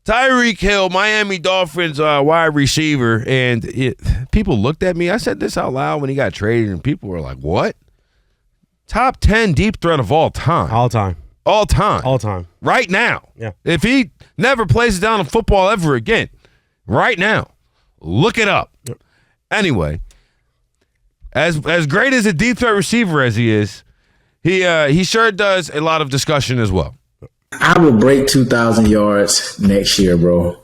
Tyreek Hill, Miami Dolphins wide receiver, and people looked at me. I said this out loud when he got traded, and people were like, what? Top 10 deep threat of all time. All time. All time. All time. Right now. Yeah. If he never plays down in football ever again, right now, look it up. Yep. Anyway, as great as a deep threat receiver as he is, he sure does a lot of discussion as well. I will break 2,000 yards next year, bro.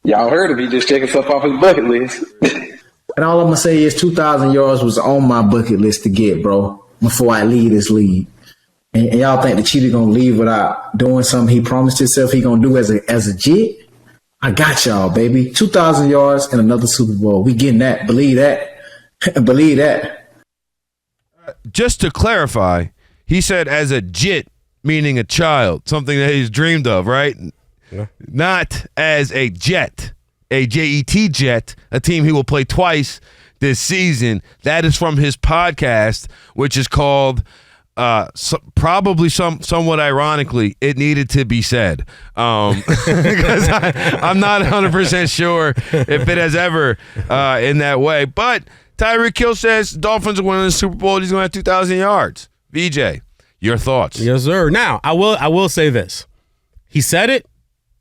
Y'all heard of me just checking stuff off his bucket list. And all I'm going to say is 2,000 yards was on my bucket list to get, bro, before I leave this league. And y'all think the cheater going to leave without doing something he promised himself he going to do as a Jet? I got y'all, baby. 2,000 yards and another Super Bowl. We getting that. Believe that. Believe that. Just to clarify, he said as a Jet, meaning a child, something that he's dreamed of, right? Yeah. Not as a Jet, a Jet, Jet, a team he will play twice this season. That is from his podcast, which is called, probably somewhat ironically, It Needed to Be Said. Because I'm not 100% sure if it has ever in that way. But Tyreek Hill says Dolphins are winning the Super Bowl. He's going to have 2,000 yards. VJ. Your thoughts? Yes, sir. Now, I will say this. He said it.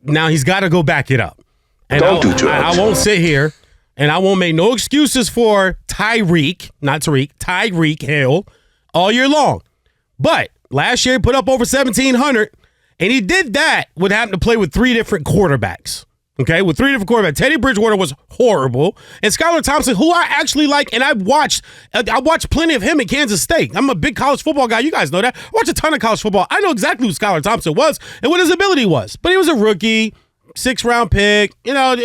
Now he's got to go back it up. And I won't sit here and I won't make no excuses for Tyreek Hill all year long. But last year he put up over 1,700, and he did that with having to play with three different quarterbacks. Okay, with three different quarterbacks. Teddy Bridgewater was horrible. And Skylar Thompson, who I actually like, and I watched plenty of him in Kansas State. I'm a big college football guy. You guys know that. I watch a ton of college football. I know exactly who Skylar Thompson was and what his ability was. But he was a rookie, 6th-round pick. You know,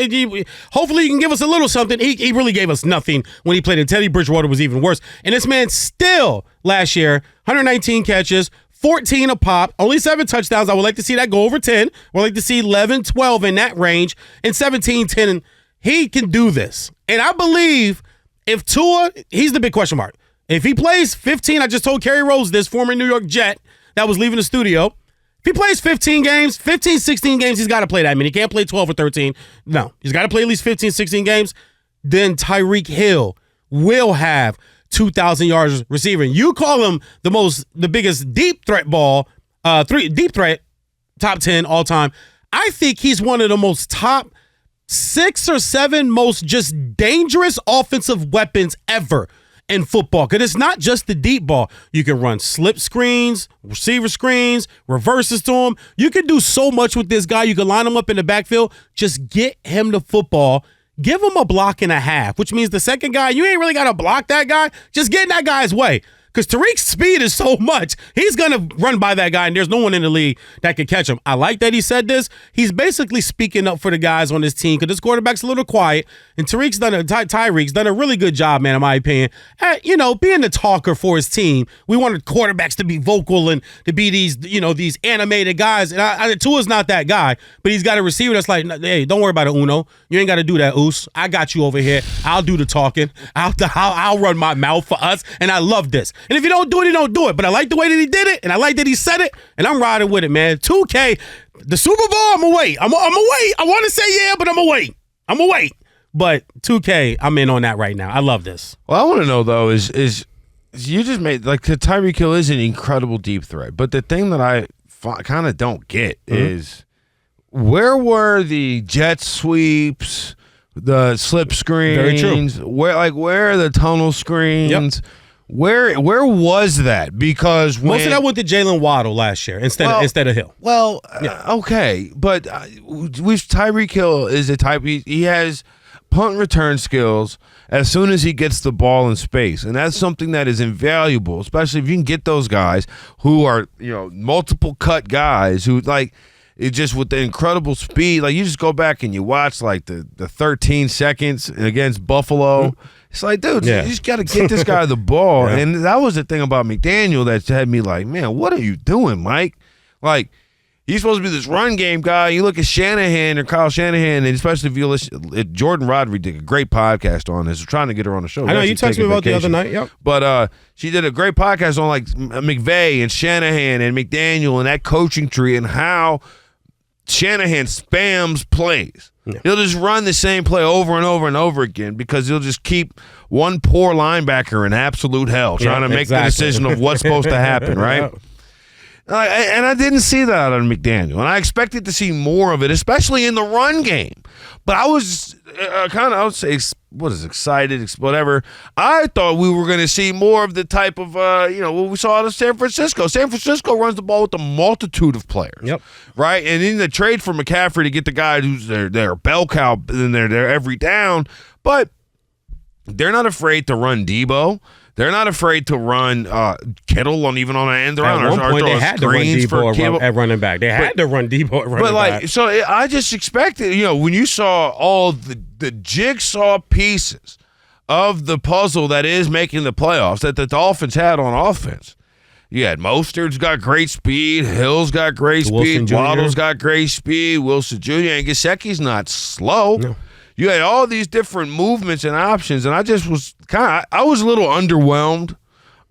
hopefully he can give us a little something. He really gave us nothing when he played, and Teddy Bridgewater was even worse. And this man still, last year, 119 catches, 14 a pop, only 7 touchdowns. I would like to see that go over 10. I would like to see 11, 12 in that range, and 17, 10. He can do this. And I believe if Tua, he's the big question mark. If he plays 15, I just told Kerry Rose this, former New York Jet that was leaving the studio. If he plays 16 games, 16 games, he's got to play that. I mean, he can't play 12 or 13. No, he's got to play at least 15, 16 games. Then Tyreek Hill will have 2,000 yards receiving. You call him the biggest deep threat deep threat, top 10 all time. I think he's one of the most top 6 or 7 most just dangerous offensive weapons ever in football. Because it's not just the deep ball. You can run slip screens, receiver screens, reverses to him. You can do so much with this guy. You can line him up in the backfield. Just get him the football. Give him a block and a half, which means the second guy, you ain't really got to block that guy. Just get in that guy's way. Because Tyreek's speed is so much, he's going to run by that guy, and there's no one in the league that can catch him. I like that he said this. He's basically speaking up for the guys on his team because his quarterback's a little quiet, and Tyreek's done a really good job, man, in my opinion, at, being the talker for his team. We wanted quarterbacks to be vocal and to be these animated guys, and Tua's not that guy, but he's got a receiver that's like, hey, don't worry about it, Uno. You ain't got to do that, Oos. I got you over here. I'll do the talking. I'll run my mouth for us, and I love this. And if you don't do it, you don't do it. But I like the way that he did it, and I like that he said it, and I'm riding with it, man. 2K, the Super Bowl, I'm going to wait. I'm going to wait. I want to say yeah, but I'm going to wait. I'm going to wait. But 2K, I'm in on that right now. I love this. Well, I want to know, though, is you just made, like, Tyreek Hill is an incredible deep threat. But the thing that I kind of don't get is where were the jet sweeps, the slip screens? Very true. Where are the tunnel screens? Yep. Where was that? Because most of that went to Jalen Waddle last year instead of Hill. Well, okay, but Tyreek Hill is a type. He has punt return skills as soon as he gets the ball in space, and that's something that is invaluable, especially if you can get those guys who are multiple cut guys who like. It just with the incredible speed, like you just go back and you watch like the 13 seconds against Buffalo. It's like, dude, you just got to get this guy the ball. Yeah. And that was the thing about McDaniel that had me like, man, what are you doing, Mike? Like, he's supposed to be this run game guy. You look at Shanahan or Kyle Shanahan, and especially if you listen, Jordan Rodri did a great podcast on this. We're trying to get her on the show. I know, you texted me about the other night. Yep. But she did a great podcast on like McVay and Shanahan and McDaniel and that coaching tree and how Shanahan spams plays. Yeah. He'll just run the same play over and over and over again because he'll just keep one poor linebacker in absolute hell trying to make the decision of what's supposed to happen, right? And I didn't see that out of McDaniel. And I expected to see more of it, especially in the run game. But I was I would say, excited, whatever. I thought we were going to see more of the type of, what we saw out of San Francisco. San Francisco runs the ball with a multitude of players. Yep. Right? And in the trade for McCaffrey to get the guy who's their bell cow, and they're there every down. But they're not afraid to run Debo. They're not afraid to run Kittle even on an end around. At one point, they had to run Debo at running back. They had to run Debo at running back. So I just expected, when you saw all the jigsaw pieces of the puzzle that is making the playoffs that the Dolphins had on offense. You had Mostert's got great speed. Hill's got great speed. Waddle's got great speed. Wilson Jr. and Gesicki's not slow. No. You had all these different movements and options, and I just was I was a little underwhelmed,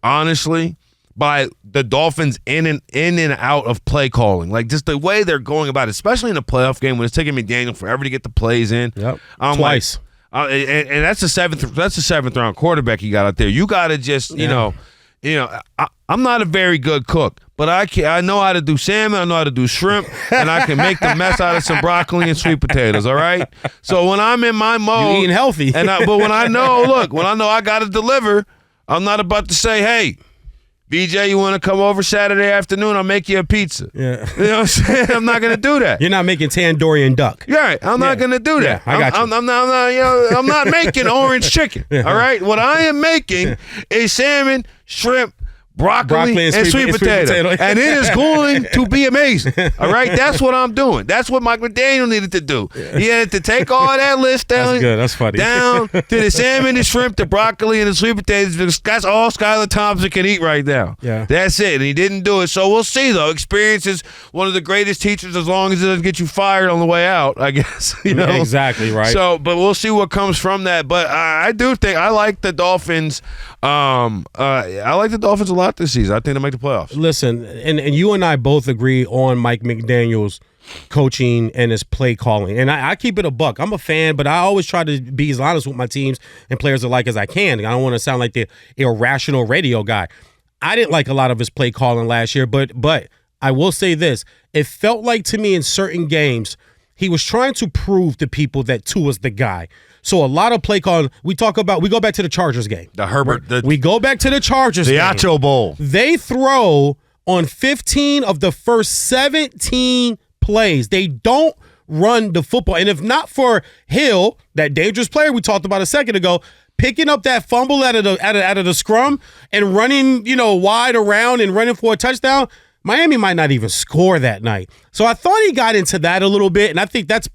honestly, by the Dolphins in and out of play calling. Like, just the way they're going about it, especially in a playoff game when it's taking McDaniel forever to get the plays in. Yep. Twice. And that's the seventh round quarterback you got out there. You got to just, I'm not a very good cook, but I know how to do salmon, I know how to do shrimp, and I can make the mess out of some broccoli and sweet potatoes, all right? So when I'm in my mode. You're eating healthy. But when I know I got to deliver, I'm not about to say, hey, VJ, you want to come over Saturday afternoon? I'll make you a pizza. Yeah. You know what I'm saying? I'm not going to do that. You're not making Tandoorian duck. Yeah, right. I'm not going to do that. Yeah, I got you. I'm not making orange chicken, all right? What I am making is salmon, shrimp, broccoli and sweet potato. And it is going to be amazing. All right? That's what I'm doing. That's what Mike McDaniel needed to do. He had to take all that list down. That's good. That's funny. Down to the salmon, the shrimp, the broccoli, and the sweet potatoes. That's all Skylar Thompson can eat right now. Yeah. That's it. And he didn't do it. So we'll see, though. Experience is one of the greatest teachers as long as it doesn't get you fired on the way out, I guess. Exactly, right. So, but we'll see what comes from that. But I do think I like the Dolphins. I like the Dolphins a lot this season. I think they'll make the playoffs. Listen, and you and I both agree on Mike McDaniel's coaching and his play calling. And I keep it a buck. I'm a fan, but I always try to be as honest with my teams and players alike as I can. I don't want to sound like the irrational radio guy. I didn't like a lot of his play calling last year, but I will say this. It felt like to me in certain games he was trying to prove to people that Tua's the guy. So a lot of play calling, we go back to the Chargers game. We go back to the Chargers game. The Acho Bowl. They throw on 15 of the first 17 plays. They don't run the football. And if not for Hill, that dangerous player we talked about a second ago, picking up that fumble out of the scrum and running, wide around and running for a touchdown, Miami might not even score that night. So I thought he got into that a little bit, and I think that's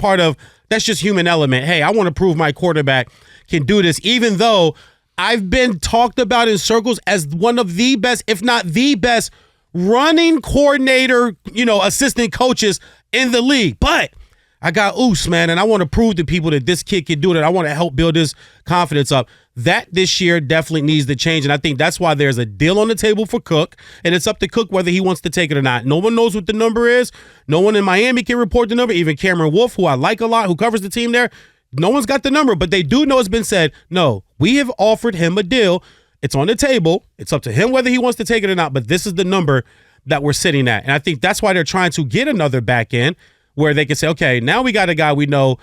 just human element. Hey, I want to prove my quarterback can do this, even though I've been talked about in circles as one of the best, if not the best, running coordinator, assistant coaches in the league. But I got oos, man, and I want to prove to people that this kid can do it. I want to help build his confidence up. That this year definitely needs to change, and I think that's why there's a deal on the table for Cook, and it's up to Cook whether he wants to take it or not. No one knows what the number is. No one in Miami can report the number. Even Cameron Wolf, who I like a lot, who covers the team there, no one's got the number, but they do know it's been said, no, we have offered him a deal. It's on the table. It's up to him whether he wants to take it or not, but this is the number that we're sitting at, and I think that's why they're trying to get another back end where they can say, okay, now we got a guy we know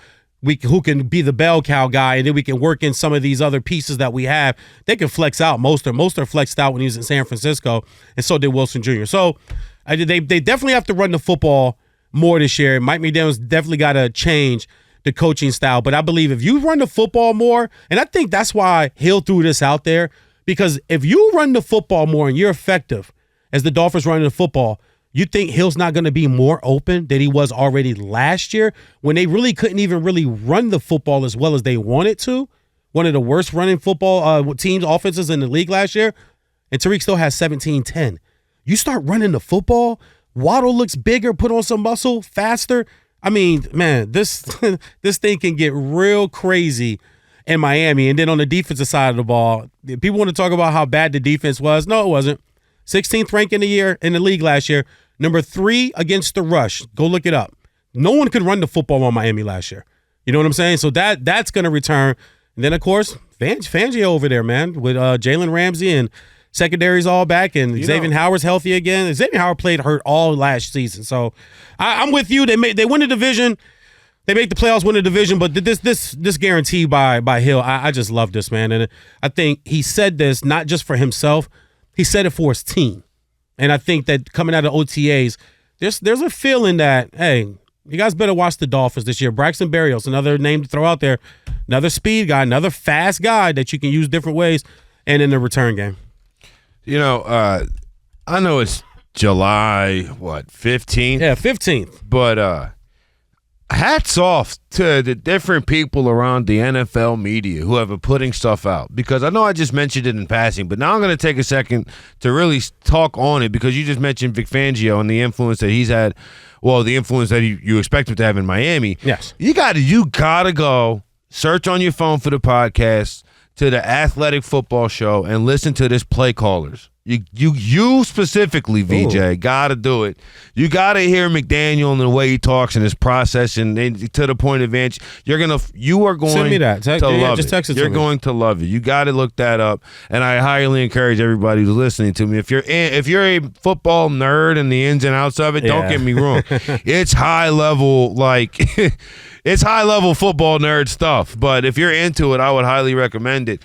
who can be the bell cow guy, and then we can work in some of these other pieces that we have. They can flex out. Most are flexed out when he was in San Francisco, and so did Wilson Jr. So they definitely have to run the football more this year. Mike McDaniel's definitely got to change the coaching style. But I believe if you run the football more, and I think that's why Hill threw this out there, because if you run the football more and you're effective as the Dolphins running the football, you think Hill's not going to be more open than he was already last year when they really couldn't even really run the football as well as they wanted to? One of the worst running football teams, offenses in the league last year. And Tyreek still has 17-10. You start running the football, Waddle looks bigger, put on some muscle, faster. I mean, man, this thing can get real crazy in Miami. And then on the defensive side of the ball, people want to talk about how bad the defense was. No, it wasn't. 16th rank in the league last year. Number 3 against the rush. Go look it up. No one could run the football on Miami last year. You know what I'm saying? So that's going to return. And then, of course, Fangio over there, man, with Jalen Ramsey and secondary's all back, and Xavier Howard's healthy again. Xavier Howard played hurt all last season. So I'm with you. They win the division. They make the playoffs, win the division, but this guarantee by Hill, I just love this, man. And I think he said this not just for himself, he said it for his team. And I think that coming out of OTAs, there's a feeling that, hey, you guys better watch the Dolphins this year. Braxton Berrios, another name to throw out there, another speed guy, another fast guy that you can use different ways, and in the return game. You know, I know it's July, 15th? Yeah, 15th. But hats off to the different people around the NFL media who have been putting stuff out. Because I know I just mentioned it in passing, but now I'm going to take a second to really talk on it, because you just mentioned Vic Fangio and the influence that he's had. Well, the influence that you expect him to have in Miami. Yes. You gotta go search on your phone for the podcast to the Athletic Football Show and listen to this play callers. You specifically, VJ, gotta do it. You gotta hear McDaniel and the way he talks and his process, and to the point of advantage. You are going Send me that. to love just it. text it You're to me. going to love it. You got to look that up, and I highly encourage everybody who's listening to me. If you're a football nerd and the ins and outs of it, don't get me wrong. It's high level, it's high level football nerd stuff. But if you're into it, I would highly recommend it.